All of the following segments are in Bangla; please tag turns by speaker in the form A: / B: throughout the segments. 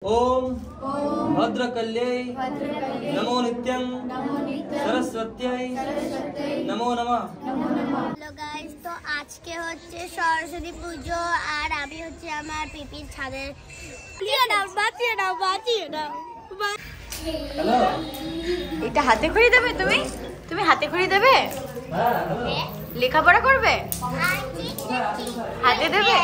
A: ओम भद्रकल्यै नमो नित्यं सरस्वत्यै नमो नमः।
B: हेलो गाइस, तो आज के হচ্ছে সরস্বতী পুজো আর আমি হচ্ছে আমার পিপির ছাদের
A: হ্যালো,
C: এটা হাতে খড়ি দেবে? তুমি হাতে খড়ি দেবে? লেখাপড়া করবে? হাতে দেবে?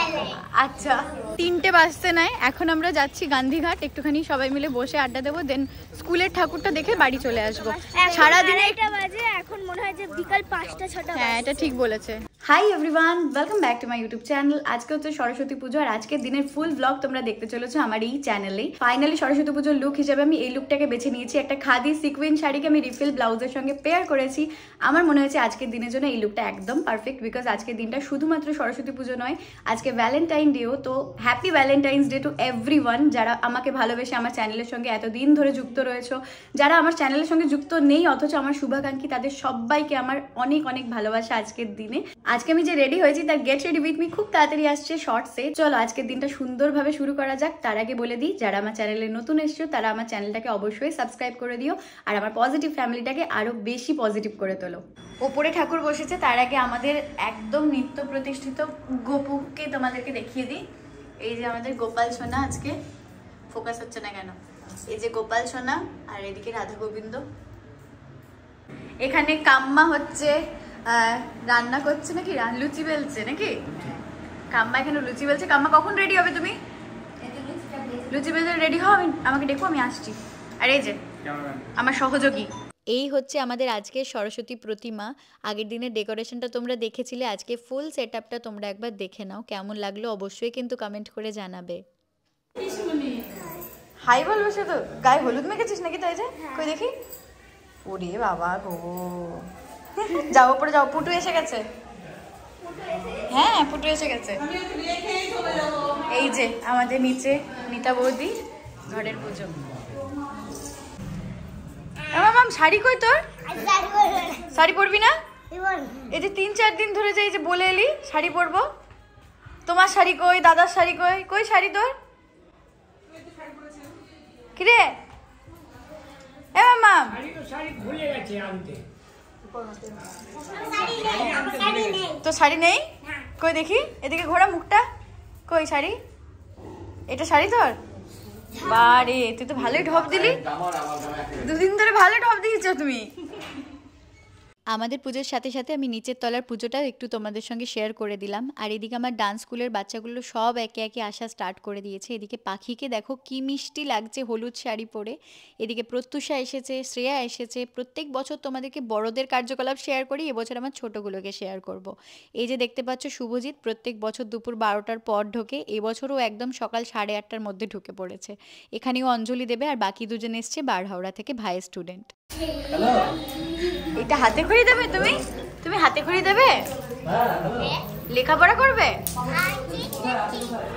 C: আচ্ছা, 3টে বাজতে নাই, এখন আমরা যাচ্ছি গান্ধীঘাট, একটুখানি সবাই মিলে বসে আড্ডা দেবো, দেন স্কুলের ঠাকুরটা দেখে বাড়ি চলে আসবো। সারাদিনে
B: এটা বাজে, এখন মনে হয় যে বিকাল 5টা-6টা।
C: হ্যাঁ, এটা ঠিক বলেছে। Hi everyone, welcome back to my YouTube channel. আজকে হচ্ছে সরস্বতী পুজো আর আজকের দিনের ফুল ব্লগ তোমরা দেখতে চলেছো আমার এই চ্যানেলেই। ফাইনালি সরস্বতী পুজোর লুক হিসেবে আমি এই লুকটাকে বেছে নিয়েছি। একটা খাদি সিকুইন শাড়িকে আমি রিফিল ব্লাউজের সঙ্গে পেয়ার করেছি। আমার মনে হয়েছে আজকের দিনের জন্য এই লুকটা একদম পারফেক্ট, বিকজ আজকের দিনটা শুধুমাত্র সরস্বতী পুজো নয়, আজকে ভ্যালেন্টাইন ডেও। তো happy Valentine's day to everyone যারা আমাকে ভালোবেসে আমার চ্যানেলের সঙ্গে এতদিন ধরে যুক্ত রয়েছো। যারা আমার চ্যানেলের সঙ্গে যুক্ত নেই অথচ আমার শুভাকাঙ্ক্ষী, তাদের সবাইকে আমার অনেক অনেক ভালোবাসা আজকের দিনে। আজকে আমি যে রেডি হয়েছি তার গেট রেডি উইথ মি খুব তাড়াতাড়ি আসছে শর্টসে। চলো আজকের দিনটা সুন্দরভাবে শুরু করা যাক। তার আগে বলে দিই, যারা আমার চ্যানেলে নতুন এসছো তারা আমার চ্যানেলটাকে অবশ্যই সাবস্ক্রাইব করে দিও আর আমার পজিটিভ ফ্যামিলিটাকে আরো বেশি পজিটিভ করে তোলো। ওপরে ঠাকুর বসেছে, তার আগে আমাদের একদম নিত্য প্রতিষ্ঠিত গোপুকে তোমাদেরকে দেখিয়ে দিই। এই যে আমাদের গোপাল সোনা, আজকে ফোকাস হচ্ছে না কেন, এই যে গোপাল সোনা আর এদিকে রাধা গোবিন্দ। এখানে কাম্মা হচ্ছে রান্না করছে নাকি, লুচি বেলছে নাকি? কাম্মা এখানে লুচি বেলছে। কাম্মা কখন রেডি হবে তুমি? লুচি বেলতে রেডি হও, আমাকে দেখো, আমি আসছি। আর এই যে আমার সহযোগী, এই হচ্ছে আমাদের আজকের সরস্বতী প্রতিমা। আগের দিনের ডেকোরেশনটা তোমরা দেখেছিলে, আজকে ফুল সেট আপটা তোমরা একবার দেখে নাও, কেমন লাগলো অবশ্যই কিন্তু কমেন্ট করে জানাবে। হাই বলবো সে তো, গায়ে হলুদ মেখেছিস নাকি? তাই যে কই দেখি, ওরে বাবা গো, যাও উপরে যাও, পুটু এসে গেছে। হ্যাঁ, পুটু এসে গেছে। এই যে আমাদের নিচে নিতা বৌদি, ঘরের পুজো। মাম শাড়ি কই তোর? শাড়ি পরবি না? এই যে 3-4 দিন ধরে যে এই যে বলে এলি শাড়ি পরবো, তোমার শাড়ি কই, দাদার শাড়ি কই, কই শাড়ি তোর? কিরে এ মাম, তো শাড়ি নেই? কই দেখি, এদিকে ঘোরা মুখটা, কই শাড়ি? এটা শাড়ি তোর? বারে, তুই তো ভালোই ঢপ দিলি, 2 দিন ধরে ভালো ঢপ দিয়েছো তুমি। আমাদের পুজোর সাথে সাথে আমি নিচের তলার পুজোটাও একটু তোমাদের সঙ্গে শেয়ার করে দিলাম। আর এদিকে আমার ডান্স স্কুলের বাচ্চাগুলো সব একে একে আসা স্টার্ট করে দিয়েছে। এদিকে পাখিকে দেখো কি মিষ্টি লাগছে হলুদ শাড়ি পরে। এদিকে প্রত্যুষা এসেছে, শ্রেয়া এসেছে। প্রত্যেক বছর তোমাদেরকে বড়দের কার্যকলাপ শেয়ার করি, এবছর আমার ছোটোগুলোকে শেয়ার করব। এই যে দেখতে পাচ্ছ শুভজিৎ প্রত্যেক বছর দুপুর 12টার পর ঢোকে, এবছরও একদম সকাল 8:30টার মধ্যে ঢুকে পড়েছে। এখানেও অঞ্জলি দেবে, আর বাকি দুজন এসছে বারহাওড়া থেকে, ভাই স্টুডেন্ট।
A: হ্যালো,
C: এটা হাতে খড়ি দেবে? তুমি হাতে খড়ি দেবে? লেখাপড়া করবে?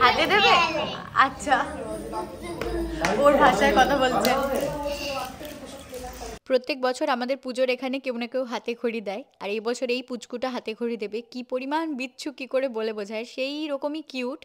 C: হাতে দেবে? আচ্ছা, ওর ভাষায় কথা বলছে। প্রত্যেক বছর আমাদের পুজোর এখানে কেউ না কেউ হাতে খড়ি দেয়, আর এই বছর এই পুচকুটা হাতে খড়ি দেবে। কি পরিমাণ বিচ্ছু কি করে বলে বোঝায়, সেই রকমই কিউট।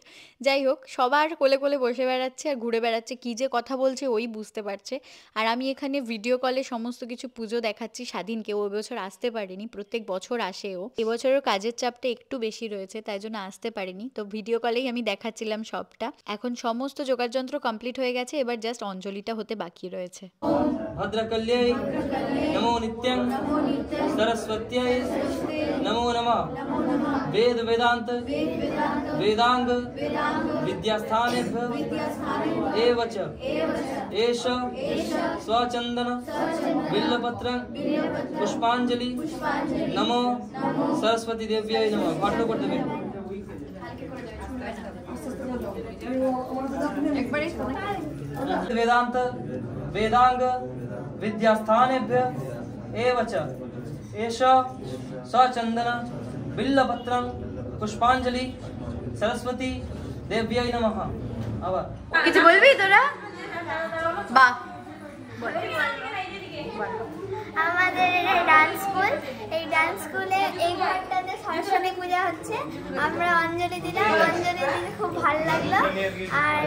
C: যাই হোক, সবার কোলে কোলে বসে বেড়াচ্ছে আর ঘুরে বেড়াচ্ছে, কি যে কথা বলছে ওই বুঝতে পারছে। আর আমি এখানে ভিডিও কলে সমস্ত কিছু পুজো দেখাচ্ছি স্বাধীনকে, ও এবছর আসতে পারেনি, প্রত্যেক বছর আসে ও। এবছরের কাজের চাপটা একটু বেশি রয়েছে, তাই জন্য আসতে পারেনি, তো ভিডিও কলেই আমি দেখাচ্ছিলাম সবটা। এখন সমস্ত যোগাযন্ত্র কমপ্লিট হয়ে গেছে, এবার জাস্ট অঞ্জলিটা হতে বাকি রয়েছে।
A: भद्रकल्यै नमो नित्यं सरस्वत्यै नमो नमः। वेद वेदांत वेदांग विद्यास्थानेभ्यः एव च एष स्वचन्दन बिल्वपत्रं पुष्पाञ्जलि नमो सरस्वती देव्यै नमः। पाठ करते हैं वेदांत वेदांग विद्यास्थानेभ्यः एव च एष स्वचन्दन बिल्वपत्रं पुष्पाञ्जलि सरस्वती देव्यै नमः। আবার
C: কিছু বলবি তোরা? বাহ,
B: আমাদের ডান্স স্কুল, এই ডান্স স্কুলে এই ঘরটাতে সরস্বতী পূজা হচ্ছে। আমরা অঞ্জলি দিলাম, অঞ্জলি দিতে খুব ভালো লাগলো। আর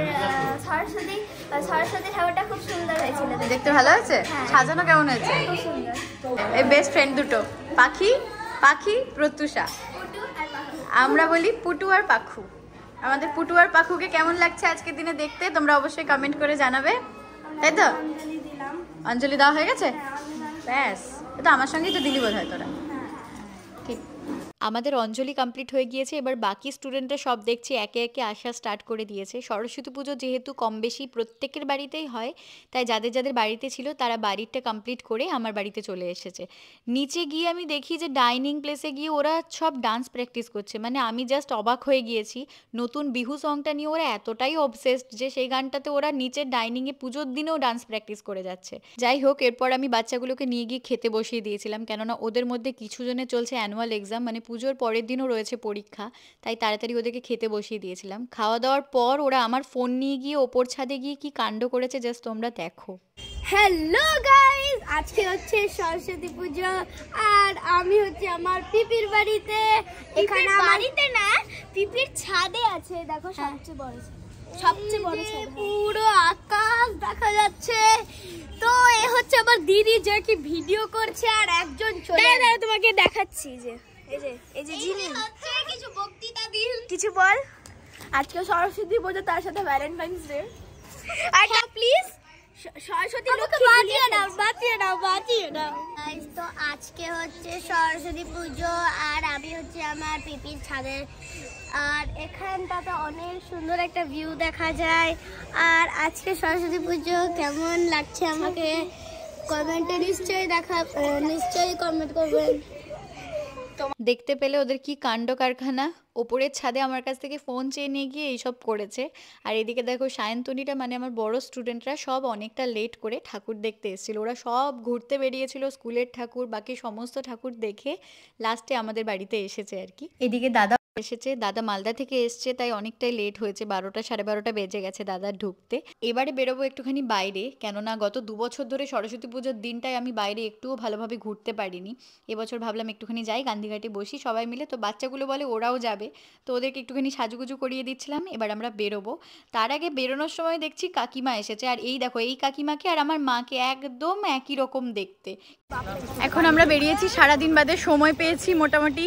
B: সরস্বতী সরস্বতী ঠাকুরটা খুব সুন্দর হয়েছিল।
C: দেখতে ভালো হয়েছে? সাজানো কেমন হয়েছে?
B: খুব সুন্দর।
C: এই বেস্ট ফ্রেন্ড দুটো, পাখি পাখি প্রত্যুষা, আমরা বলি পুটু আর পাখু। আমাদের পুটু আর পাখুকে কেমন লাগছে আজকের দিনে দেখতে তোমরা অবশ্যই কমেন্ট করে জানাবে, তাই তো? অঞ্জলি দেওয়া হয়ে গেছে? ব্যাস, এটা আমার সঙ্গেই তো দিলি বোধ হয় তোরা। ঠিক, আমাদের অঞ্জলি কমপ্লিট হয়ে গিয়েছে। এবার বাকি স্টুডেন্টরা সব দেখছি একে একে আসা স্টার্ট করে দিয়েছে। সরস্বতী পুজো যেহেতু কম বেশি প্রত্যেকের বাড়িতেই হয়, তাই যাদের যাদের বাড়িতে ছিল তারা বাড়িটা কমপ্লিট করে আমার বাড়িতে চলে এসেছে। নিচে গিয়ে আমি দেখি যে ডাইনিং প্লেসে গিয়ে ওরা সব ডান্স প্র্যাকটিস করছে। মানে আমি জাস্ট অবাক হয়ে গিয়েছি, নতুন বিহু সংটা নিয়ে ওরা এতটাই অবসেসড যে সেই গানটাতে ওরা নিচের ডাইনিংয়ে পুজোর দিনেও ডান্স প্র্যাকটিস করে যাচ্ছে। যাই হোক, এরপর আমি বাচ্চাগুলোকে নিয়ে গিয়ে খেতে বসিয়ে দিয়েছিলাম, কেননা ওদের মধ্যে কিছু জনের চলছে অ্যানুয়াল এক্সাম, মানে পুজোর পরের দিনও রয়েছে পরীক্ষা, তাই তাড়াতাড়ি ওদেরকে খেতে বসিয়ে দিয়েছিলাম। খাওয়া দাওয়ার পর ওরা আমার ফোন নিয়ে গিয়ে ওপর ছাদে গিয়ে কি কাণ্ড করেছে জাস্ট তোমরা দেখো।
B: হ্যালো গাইস, আজকে হচ্ছে সরস্বতী পুজো আর আমি হচ্ছে আমার পিপির বাড়িতে। এখানে বাড়িতে না, পিপির ছাদে আছে। দেখো সবচেয়ে বড় ছাদ, পুরো আকাশ দেখা যাচ্ছে। তো এ হচ্ছে আমার দিদি যে কি ভিডিও করছে, আর একজন চলে তোমাকে দেখাচ্ছি যে এই যে জিনি কিছু বক্তৃতা দিন, কিছু বল। আজকে সরস্বতী পুজো, তার সাথে ভ্যালেন্টাইন্স ডে। আচ্ছা প্লিজ সরস্বতী বাঁচিয়ে নাও। গাইস, তো আজকে হচ্ছে সরস্বতী পুজো আর আমি হচ্ছে আমার পিপির ছাদে, আর এখানটাতে অনেক সুন্দর একটা ভিউ দেখা যায়। আর আজকে সরস্বতী পুজো কেমন লাগছে আমাকে কমেন্টে নিশ্চয়ই কমেন্ট করবেন।
C: দেখতে পেলে ওদের কি কাণ্ড কারখানা। ওপরের ছাদে আমার কাছ থেকে ফোন চেয়ে নিয়ে গিয়ে এইসব করেছে। আর এদিকে দেখো সায়ন্তনীরা, মানে আমার বড় স্টুডেন্টরা সব অনেকটা লেট করে ঠাকুর দেখতে এসেছিলো। ওরা সব ঘুরতে বেরিয়েছিল, স্কুলের ঠাকুর বাকি সমস্ত ঠাকুর দেখে লাস্টে আমাদের বাড়িতে এসেছে আর কি। এদিকে দাদা এসেছে, দাদা মালদা থেকে এসছে, তাই অনেকটাই লেট হয়েছে, 12টা সাড়ে 12টা বেজে গেছে দাদার ঢুকতে। এবারে বেরোবো একটুখানি বাইরে, কেননা গত 2 বছর ধরে সরস্বতী পুজোর দিনটায় আমি বাইরে একটুও ভালোভাবে ঘুরতে পারিনি। এবছর ভাবলাম একটুখানি যাই, গান্ধীঘাটে বসি সবাই মিলে। তো বাচ্চাগুলো বলে ওরাও যাবে, তো ওদেরকে একটুখানি সাজুগুজু করিয়ে দিচ্ছিলাম। এবার আমরা বেরোবো। তার আগে বেরোনোর সময় দেখছি কাকিমা এসেছে, আর এই দেখো এই কাকিমাকে আর আমার মাকে একদম একই রকম দেখতে। এখন আমরা বেরিয়েছি, সারাদিন বাদে সময় পেয়েছি, মোটামুটি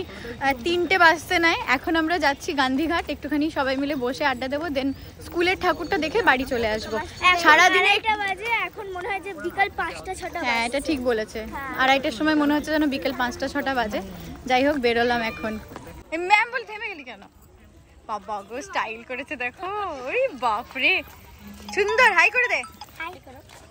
C: 3টে বাজতে নাই। এখন আমরা যাচ্ছি গান্ধীঘাট, একটুখানি সবাই মিলে বসে আড্ডা দেবো, দেন স্কুলের ঠাকুরটা দেখে বাড়ি চলে আসবো। সারাদিনে
B: এখন মনে হয় যে বিকাল 5টা-6টা।
C: হ্যাঁ, এটা ঠিক বলেছে, 2:30টার সময় মনে হচ্ছে যেন বিকেল 5টা-6টা বাজে। যাই হোক, বেরোলাম এখন। ম্যাম বল থেমে গেলি কেন? বাবা গো, স্টাইল করেছে দেখো, ওরে বাপরে, সুন্দর। হাই করে দে।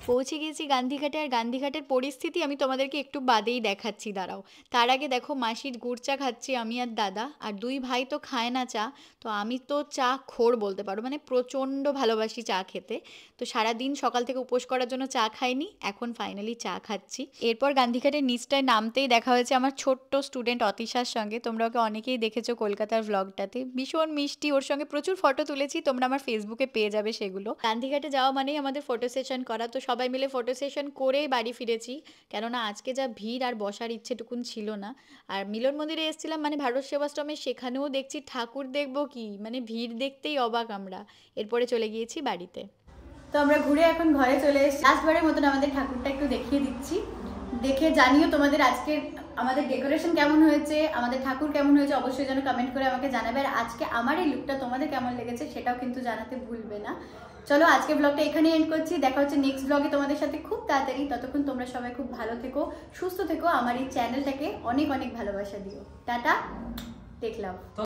C: পৌঁছে গিয়েছি গান্ধীঘাটে, আর গান্ধীঘাটের পরিস্থিতি আমি তোমাদেরকে একটু বাদেই দেখাচ্ছি, দাঁড়াও। তার আগে দেখো মাসির গুড় চা খাচ্ছি আমি আর দাদা, আর 2 ভাই তো খায় না চা, তো আমি তো চা খোর বলতে পারো, মানে প্রচণ্ড ভালোবাসি চা খেতে। তো সারাদিন সকাল থেকে উপোস করার জন্য চা খাইনি, এখন ফাইনালি চা খাচ্ছি। এরপর গান্ধীঘাটের নিচটায় নামতেই দেখা হয়েছে আমার ছোট্ট স্টুডেন্ট অতিশার সঙ্গে। তোমরা ওকে অনেকেই দেখেছো কলকাতার ভ্লগটাতে, ভীষণ মিষ্টি, ওর সঙ্গে প্রচুর ফটো তুলেছি, তোমরা আমার ফেসবুকে পেয়ে যাবে সেগুলো। গান্ধীঘাটে যাওয়া মানেই আমাদের ফটো সেশন করা, তো সবাই মিলে ফটো সেশন করেই বাড়ি ফিরেছি, কেননা আজকে যা ভিড় আর বসার ইচ্ছেটুকুন ছিল না। আর মিলন মন্দিরে এসেছিলাম, মানে ভারত সেবাশ্রমে, সেখানেও দেখছি ঠাকুর দেখবো কি, মানে ভিড় দেখতেই অবাক আমরা। এরপরে চলে গিয়েছি বাড়িতে। তো আমরা ঘুরে এখন ঘরে চলে এসেছি। লাস্টবারের মতন আমাদের ঠাকুরটা একটু দেখিয়ে দিচ্ছি, দেখে জানিও তোমাদের আজকে আমাদের ডেকোরেশন কেমন হয়েছে, আমাদের ঠাকুর কেমন হয়েছে, অবশ্যই যেন কমেন্ট করে আমাকে জানাবে। আর আজকে আমার এই লুকটা তোমাদের কেমন লেগেছে সেটাও কিন্তু জানাতে ভুলবে না। চলো আজকে ব্লগটা এখানেই এন্ড করছি, দেখা হচ্ছে নেক্সট ব্লগে তোমাদের সাথে খুব তাড়াতাড়ি। ততক্ষণ তোমরা সবাই খুব ভালো থেকো, সুস্থ থেকো, আমার এই চ্যানেলটাকে অনেক অনেক ভালোবাসা দিও। টাটা, দেখলাম।